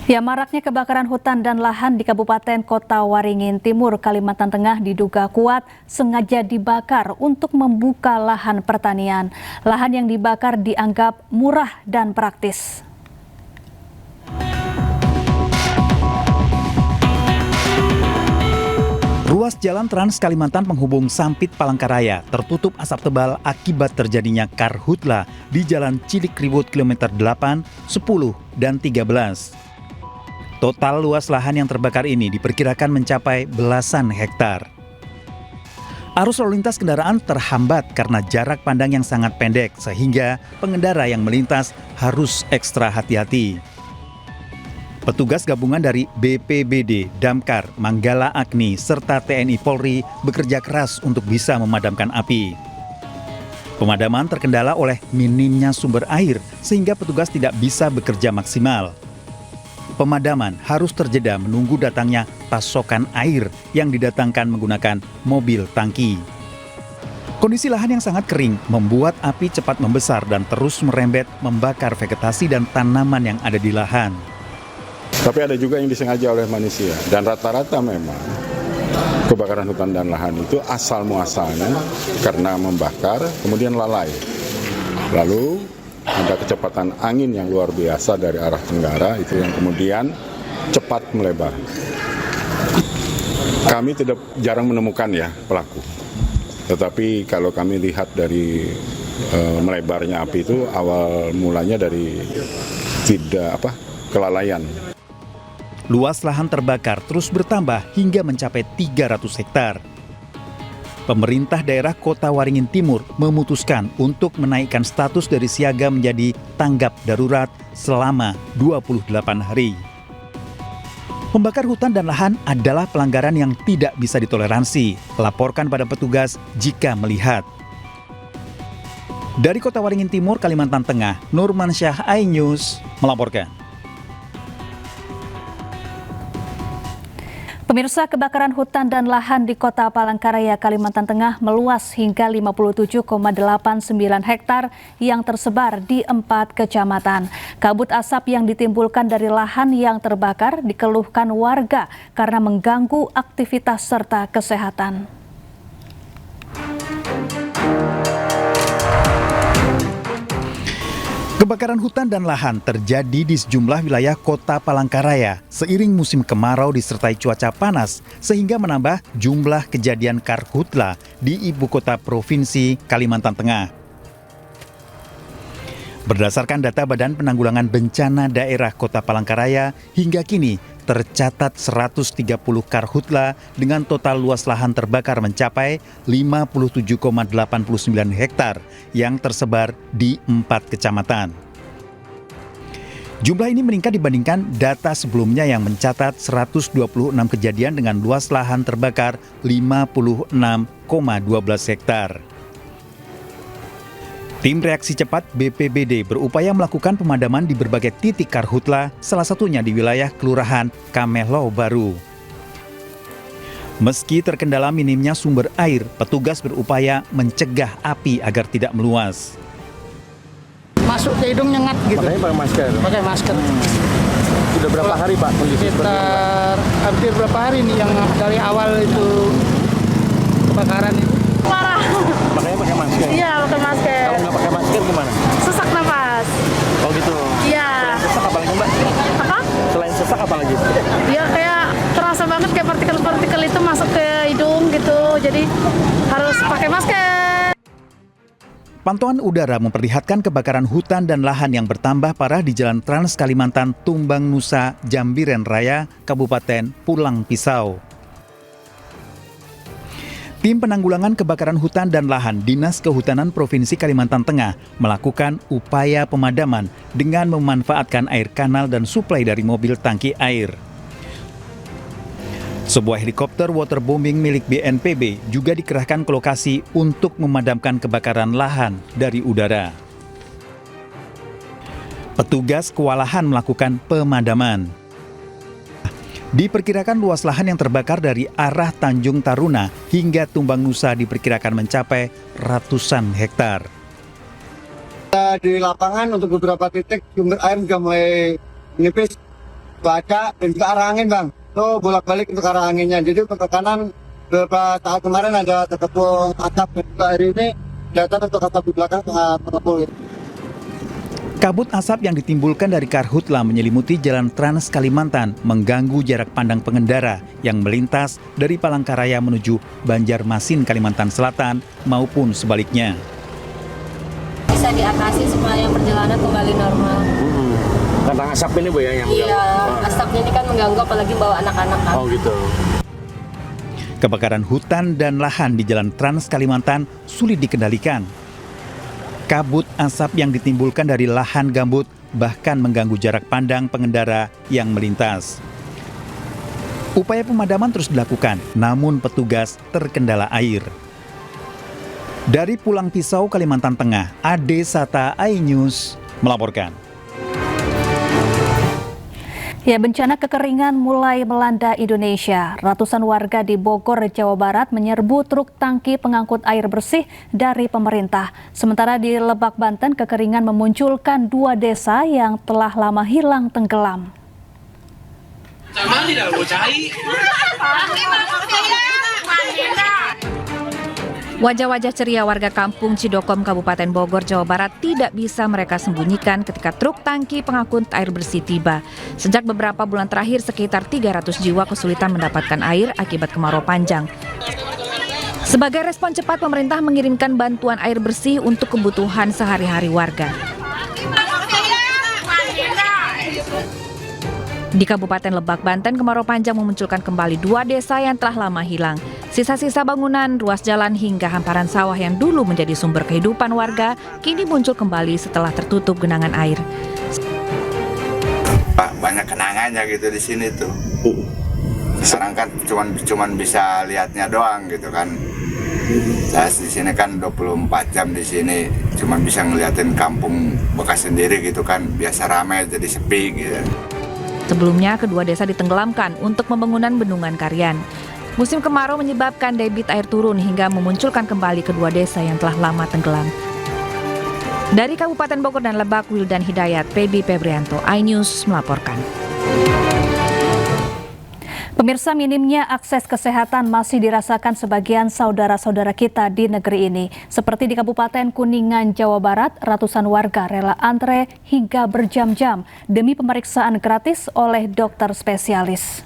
Ya, maraknya kebakaran hutan dan lahan di Kabupaten Kota Waringin Timur, Kalimantan Tengah diduga kuat sengaja dibakar untuk membuka lahan pertanian. Lahan yang dibakar dianggap murah dan praktis. Ruas jalan Trans Kalimantan penghubung Sampit Palangkaraya tertutup asap tebal akibat terjadinya karhutla di Jalan Cilikriwut kilometer 8, 10, dan 13. Total luas lahan yang terbakar ini diperkirakan mencapai belasan hektar. Arus lalu lintas kendaraan terhambat karena jarak pandang yang sangat pendek sehingga pengendara yang melintas harus ekstra hati-hati. Petugas gabungan dari BPBD, Damkar, Manggala Agni, serta TNI Polri bekerja keras untuk bisa memadamkan api. Pemadaman terkendala oleh minimnya sumber air sehingga petugas tidak bisa bekerja maksimal. Pemadaman harus terjeda menunggu datangnya pasokan air yang didatangkan menggunakan mobil tangki. Kondisi lahan yang sangat kering membuat api cepat membesar dan terus merembet membakar vegetasi dan tanaman yang ada di lahan. Tapi ada juga yang disengaja oleh manusia dan rata-rata memang kebakaran hutan dan lahan itu asal muasalnya karena membakar kemudian lalai. Lalu ada kecepatan angin yang luar biasa dari arah tenggara itu yang kemudian cepat melebar. Kami tidak jarang menemukan ya pelaku. Tetapi kalau kami lihat dari melebarnya api itu awal mulanya dari kelalaian. Luas lahan terbakar terus bertambah hingga mencapai 300 hektar. Pemerintah daerah Kota Waringin Timur memutuskan untuk menaikkan status dari siaga menjadi tanggap darurat selama 28 hari. Membakar hutan dan lahan adalah pelanggaran yang tidak bisa ditoleransi. Laporkan pada petugas jika melihat. Dari Kota Waringin Timur, Kalimantan Tengah, Nurmansyah, iNews melaporkan. Pemirsa, kebakaran hutan dan lahan di Kota Palangkaraya, Kalimantan Tengah meluas hingga 57,89 hektar yang tersebar di 4 kecamatan. Kabut asap yang ditimbulkan dari lahan yang terbakar dikeluhkan warga karena mengganggu aktivitas serta kesehatan. Kebakaran hutan dan lahan terjadi di sejumlah wilayah Kota Palangkaraya seiring musim kemarau disertai cuaca panas sehingga menambah jumlah kejadian karhutla di ibu kota provinsi Kalimantan Tengah. Berdasarkan data Badan Penanggulangan Bencana Daerah Kota Palangkaraya, hingga kini tercatat 130 karhutla dengan total luas lahan terbakar mencapai 57,89 hektar yang tersebar di 4 kecamatan. Jumlah ini meningkat dibandingkan data sebelumnya yang mencatat 126 kejadian dengan luas lahan terbakar 56,12 hektar. Tim reaksi cepat BPBD berupaya melakukan pemadaman di berbagai titik karhutla, salah satunya di wilayah Kelurahan Kamelo Baru. Meski terkendala minimnya sumber air, petugas berupaya mencegah api agar tidak meluas. Masuk ke hidung nyengat gitu. Makanya pakai masker. Pakai masker. Sudah berapa hari Pak kondisi Sekitar hampir berapa hari nih yang dari awal itu kebakaran itu. Parah. Makanya pakai masker. Iya, pakai masker. Kalau nggak pakai masker gimana? Sesak nafas. Oh gitu. Iya. Sesak apa lagi Mbak? Apa? Selain sesak apa lagi? Ya kayak terasa banget kayak partikel-partikel itu masuk ke hidung gitu. Jadi harus pakai masker. Pantauan udara memperlihatkan kebakaran hutan dan lahan yang bertambah parah di Jalan Trans Kalimantan Tumbang Nusa, Jambiren Raya, Kabupaten Pulang Pisau. Tim Penanggulangan Kebakaran Hutan dan Lahan Dinas Kehutanan Provinsi Kalimantan Tengah melakukan upaya pemadaman dengan memanfaatkan air kanal dan suplai dari mobil tangki air. Sebuah helikopter waterbombing milik BNPB juga dikerahkan ke lokasi untuk memadamkan kebakaran lahan dari udara. Petugas kewalahan melakukan pemadaman. Diperkirakan luas lahan yang terbakar dari arah Tanjung Taruna hingga Tumbang Nusa diperkirakan mencapai ratusan hektar. Di lapangan untuk beberapa titik sumber air sudah mulai menipis. cuaca dan juga arah angin bang. Tuh bolak-balik untuk arah anginnya. Jadi untuk ke kanan beberapa saat kemarin ada terkepung atap, dan juga hari ini kelihatan untuk atap di belakang terkepung. Kabut asap yang ditimbulkan dari karhutla menyelimuti jalan Trans Kalimantan mengganggu jarak pandang pengendara yang melintas dari Palangkaraya menuju Banjarmasin, Kalimantan Selatan maupun sebaliknya. Bisa diatasi supaya perjalanan kembali normal. Karena asap ini Bu ya yang Iya, asapnya ini kan mengganggu apalagi bawa anak-anak kan. Oh gitu. Kebakaran hutan dan lahan di jalan Trans Kalimantan sulit dikendalikan. Kabut asap yang ditimbulkan dari lahan gambut bahkan mengganggu jarak pandang pengendara yang melintas. Upaya pemadaman terus dilakukan, namun petugas terkendala air. Dari Pulang Pisau, Kalimantan Tengah, Ade Sata, iNews melaporkan. Ya, bencana kekeringan mulai melanda Indonesia. Ratusan warga di Bogor, Jawa Barat menyerbu truk tangki pengangkut air bersih dari pemerintah. Sementara di Lebak, Banten, kekeringan memunculkan 2 desa yang telah lama hilang tenggelam. Wajah-wajah ceria warga kampung Cidokom, Kabupaten Bogor, Jawa Barat tidak bisa mereka sembunyikan ketika truk tangki pengangkut air bersih tiba. Sejak beberapa bulan terakhir, sekitar 300 jiwa kesulitan mendapatkan air akibat kemarau panjang. Sebagai respon cepat, pemerintah mengirimkan bantuan air bersih untuk kebutuhan sehari-hari warga. Di Kabupaten Lebak, Banten, kemarau panjang memunculkan kembali 2 desa yang telah lama hilang. Sisa-sisa bangunan, ruas jalan hingga hamparan sawah yang dulu menjadi sumber kehidupan warga kini muncul kembali setelah tertutup genangan air. Banyak kenangannya gitu di sini tuh. Sekarang kan cuman bisa lihatnya doang gitu kan. Saya di sini kan 24 jam di sini, cuman bisa ngeliatin kampung bekas sendiri gitu kan. Biasa ramai jadi sepi gitu. Sebelumnya, kedua desa ditenggelamkan untuk pembangunan bendungan Karyan. Musim kemarau menyebabkan debit air turun hingga memunculkan kembali kedua desa yang telah lama tenggelam. Dari Kabupaten Bogor dan Lebak, Wildan Hidayat, Peby Febrianto, iNews melaporkan. Pemirsa, minimnya akses kesehatan masih dirasakan sebagian saudara-saudara kita di negeri ini. Seperti di Kabupaten Kuningan, Jawa Barat, ratusan warga rela antre hingga berjam-jam demi pemeriksaan gratis oleh dokter spesialis.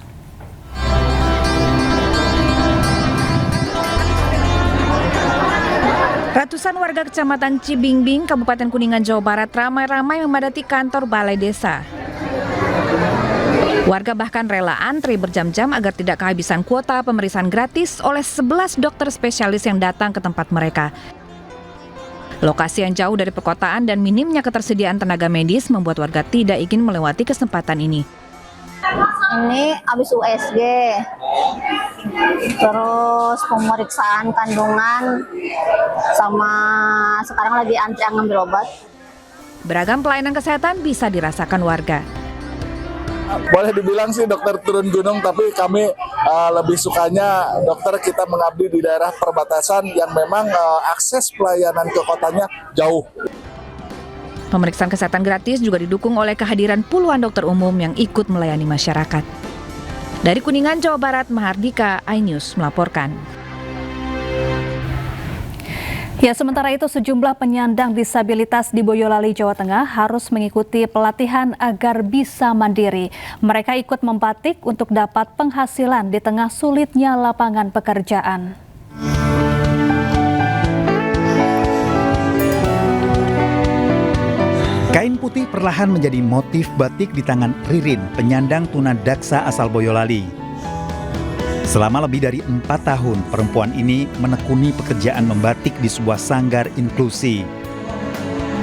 Ratusan warga Kecamatan Cibingbing, Kabupaten Kuningan, Jawa Barat ramai-ramai memadati kantor balai desa. Warga bahkan rela antri berjam-jam agar tidak kehabisan kuota pemeriksaan gratis oleh 11 dokter spesialis yang datang ke tempat mereka. Lokasi yang jauh dari perkotaan dan minimnya ketersediaan tenaga medis membuat warga tidak ingin melewati kesempatan ini. Ini habis USG, terus pemeriksaan kandungan, sama sekarang lagi antri ngambil obat. Beragam pelayanan kesehatan bisa dirasakan warga. Boleh dibilang sih dokter turun gunung, tapi kami lebih sukanya dokter kita mengabdi di daerah perbatasan yang memang akses pelayanan ke kotanya jauh. Pemeriksaan kesehatan gratis juga didukung oleh kehadiran puluhan dokter umum yang ikut melayani masyarakat. Dari Kuningan, Jawa Barat, Mahardika, iNews melaporkan. Ya, sementara itu sejumlah penyandang disabilitas di Boyolali, Jawa Tengah harus mengikuti pelatihan agar bisa mandiri. Mereka ikut membatik untuk dapat penghasilan di tengah sulitnya lapangan pekerjaan. Kain putih perlahan menjadi motif batik di tangan Ririn, penyandang tunadaksa asal Boyolali. Selama lebih dari 4 tahun, perempuan ini menekuni pekerjaan membatik di sebuah sanggar inklusi.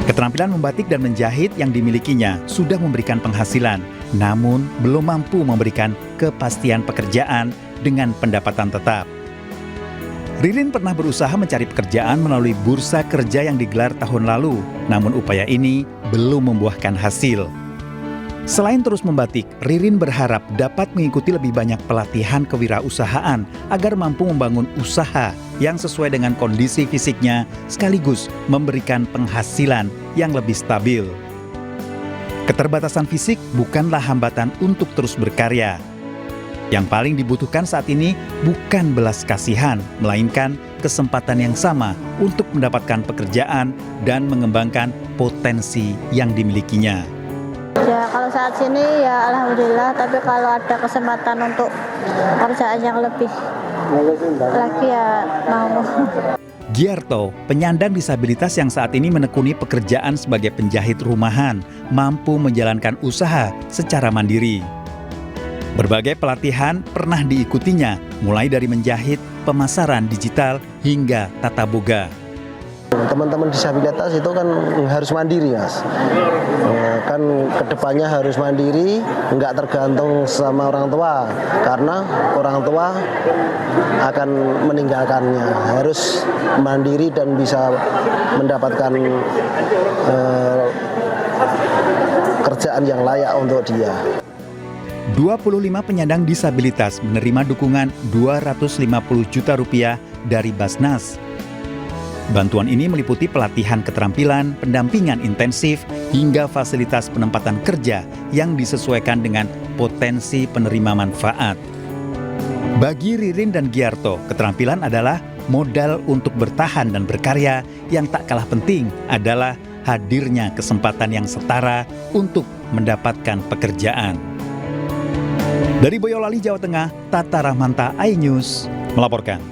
Keterampilan membatik dan menjahit yang dimilikinya sudah memberikan penghasilan, namun belum mampu memberikan kepastian pekerjaan dengan pendapatan tetap. Ririn pernah berusaha mencari pekerjaan melalui bursa kerja yang digelar tahun lalu, namun upaya ini belum membuahkan hasil. Selain terus membatik, Ririn berharap dapat mengikuti lebih banyak pelatihan kewirausahaan agar mampu membangun usaha yang sesuai dengan kondisi fisiknya sekaligus memberikan penghasilan yang lebih stabil. Keterbatasan fisik bukanlah hambatan untuk terus berkarya. Yang paling dibutuhkan saat ini bukan belas kasihan, melainkan kesempatan yang sama untuk mendapatkan pekerjaan dan mengembangkan potensi yang dimilikinya. Ya kalau saat ini ya alhamdulillah, tapi kalau ada kesempatan untuk pekerjaan yang lebih lagi ya mau. Giarto, penyandang disabilitas yang saat ini menekuni pekerjaan sebagai penjahit rumahan, mampu menjalankan usaha secara mandiri. Berbagai pelatihan pernah diikutinya, mulai dari menjahit, pemasaran digital, hingga tata boga. Teman-teman disabilitas itu kan harus mandiri, Mas. Kan kedepannya harus mandiri, nggak tergantung sama orang tua, karena orang tua akan meninggalkannya. Harus mandiri dan bisa mendapatkan kerjaan yang layak untuk dia. 25 penyandang disabilitas menerima dukungan Rp250 juta dari Basnas. Bantuan ini meliputi pelatihan keterampilan, pendampingan intensif, hingga fasilitas penempatan kerja yang disesuaikan dengan potensi penerima manfaat. Bagi Ririn dan Giarto, keterampilan adalah modal untuk bertahan dan berkarya. Yang tak kalah penting adalah hadirnya kesempatan yang setara untuk mendapatkan pekerjaan. Dari Boyolali, Jawa Tengah, Tata Rahmanta, iNews melaporkan.